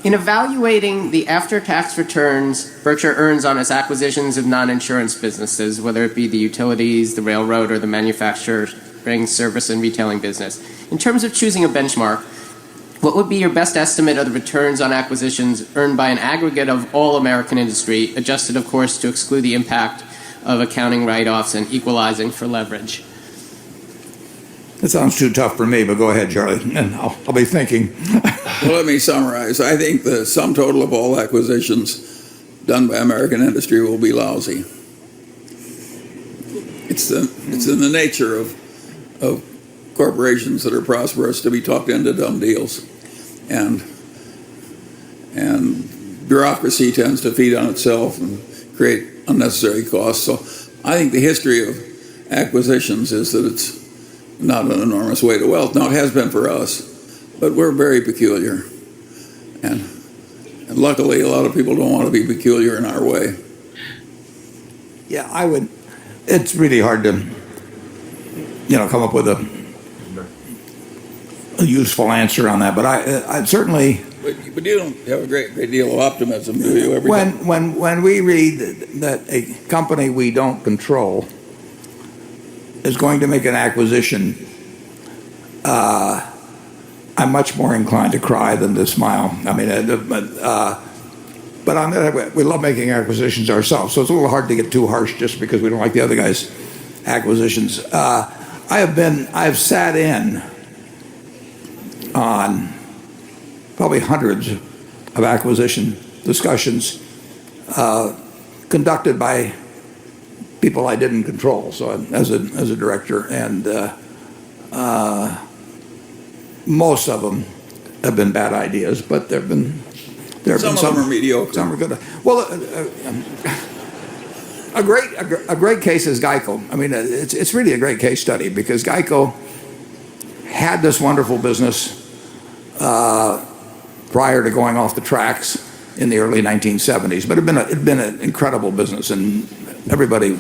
In evaluating the after-tax returns Berkshire earns on its acquisitions of non-insurance businesses, whether it be the utilities, the railroad, or the manufacturing, service, and retailing business, in terms of choosing a benchmark, what would be your best estimate of the returns on acquisitions earned by an aggregate of all American industry, adjusted, of course, to exclude the impact of accounting write-offs and equalizing for leverage? It sounds too tough for me, but go ahead, Charlie, and I'll be thinking. Well, let me summarize. I think the sum total of all acquisitions done by American industry will be lousy. It's in the nature of corporations that are prosperous to be talked into dumb deals, and bureaucracy tends to feed on itself and create unnecessary costs. So I think the history of acquisitions is that it's not an enormous way to wealth. Now, it has been for us, but we're very peculiar. And luckily, a lot of people don't want to be peculiar in our way. Yeah, I would. It's really hard to, come up with a useful answer on that. But I'd certainly. But you don't have a great deal of optimism, do you? When we read that a company we don't control is going to make an acquisition, I'm much more inclined to cry than to smile. I mean, but on that, we love making acquisitions ourselves, so it's a little hard to get too harsh just because we don't like the other guy's acquisitions. I've sat in on probably hundreds of acquisition discussions conducted by people I didn't control. So as a director, and most of them have been bad ideas, but there have been some are mediocre. Some are good. Well, a great case is Geico. I mean, it's really a great case study because Geico had this wonderful business prior to going off the tracks in the early 1970s, but it'd been an incredible business, and everybody,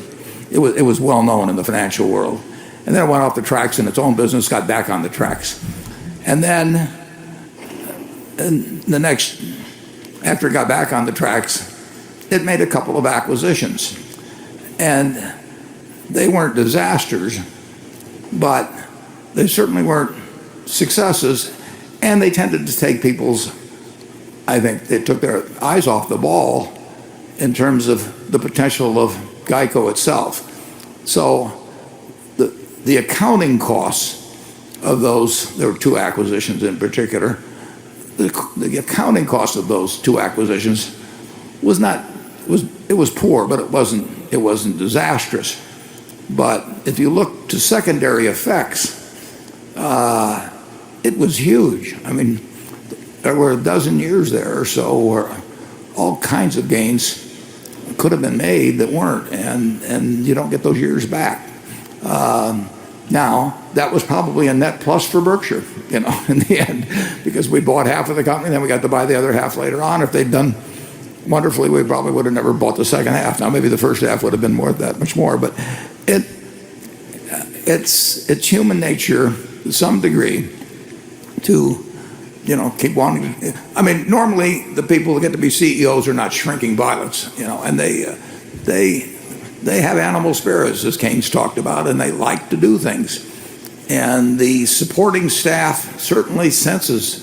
it was well known in the financial world. And then it went off the tracks in its own business, got back on the tracks. And then after it got back on the tracks, it made a couple of acquisitions. And they weren't disasters, but they certainly weren't successes. And they tended to take I think they took their eyes off the ball in terms of the potential of Geico itself. So the accounting costs of those, there were two acquisitions in particular, the accounting cost of those two acquisitions was poor, but it wasn't disastrous. But if you look to secondary effects, it was huge. I mean, there were a dozen years there or so where all kinds of gains could have been made that weren't, and you don't get those years back. Now, that was probably a net plus for Berkshire, in the end, because we bought half of the company, then we got to buy the other half later on. If they'd done wonderfully, we probably would have never bought the second half. Now, maybe the first half would have been worth that much more, but it's human nature to some degree to keep wanting to. I mean, normally the people who get to be CEOs are not shrinking violets, and they have animal spirits, as Keynes talked about, and they like to do things. And the supporting staff certainly senses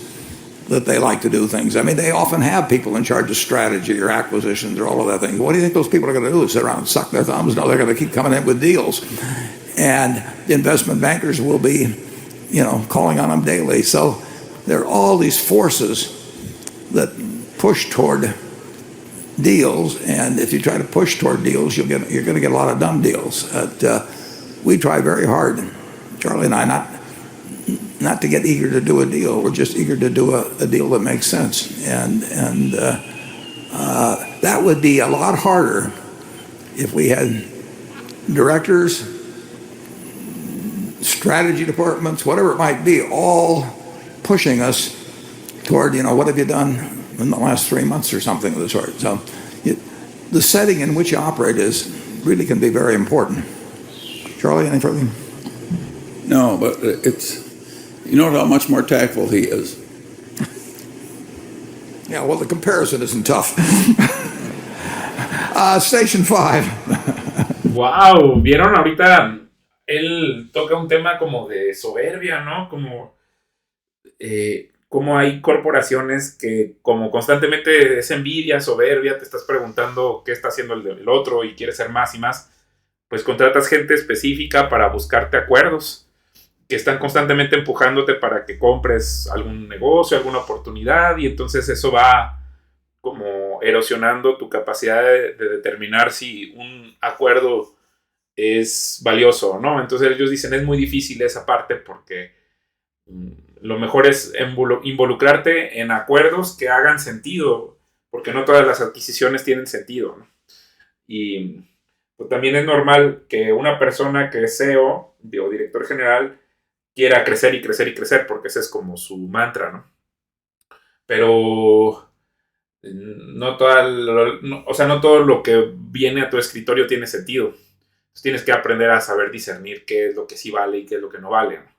that they like to do things. I mean, they often have people in charge of strategy or acquisitions or all of that thing. What do you think those people are going to do? Sit around and suck their thumbs? No, they're going to keep coming in with deals. And the investment bankers will be, calling on them daily. So there are all these forces that push toward deals, and if you try to push toward deals, you're going to get a lot of dumb deals. We try very hard, Charlie and I, not to get eager to do a deal. We're just eager to do a deal that makes sense, and that would be a lot harder if we had directors, strategy departments, whatever it might be, all pushing us toward, what have you done in the last 3 months or something of the sort. So the setting in which you operate really can be very important. Charlie, any further? No, but it's, how much more tactful he is. Yeah, well, the comparison isn't tough. Station 5. Wow, vieron ahorita, él toca un tema como de soberbia, ¿no? Como hay corporaciones que como constantemente es envidia, soberbia, te estás preguntando qué está haciendo el otro y quieres ser más y más, pues contratas gente específica para buscarte acuerdos que están constantemente empujándote para que compres algún negocio, alguna oportunidad, y entonces eso va como erosionando tu capacidad de determinar si un acuerdo es valioso o no. Entonces ellos dicen es muy difícil esa parte porque lo mejor es involucrarte en acuerdos que hagan sentido, porque no todas las adquisiciones tienen sentido, ¿no? Y pues, también es normal que una persona que es CEO o director general quiera crecer y crecer y crecer, porque ese es como su mantra, ¿no? Pero no todo lo que viene a tu escritorio tiene sentido. Entonces tienes que aprender a saber discernir qué es lo que sí vale y qué es lo que no vale, ¿no?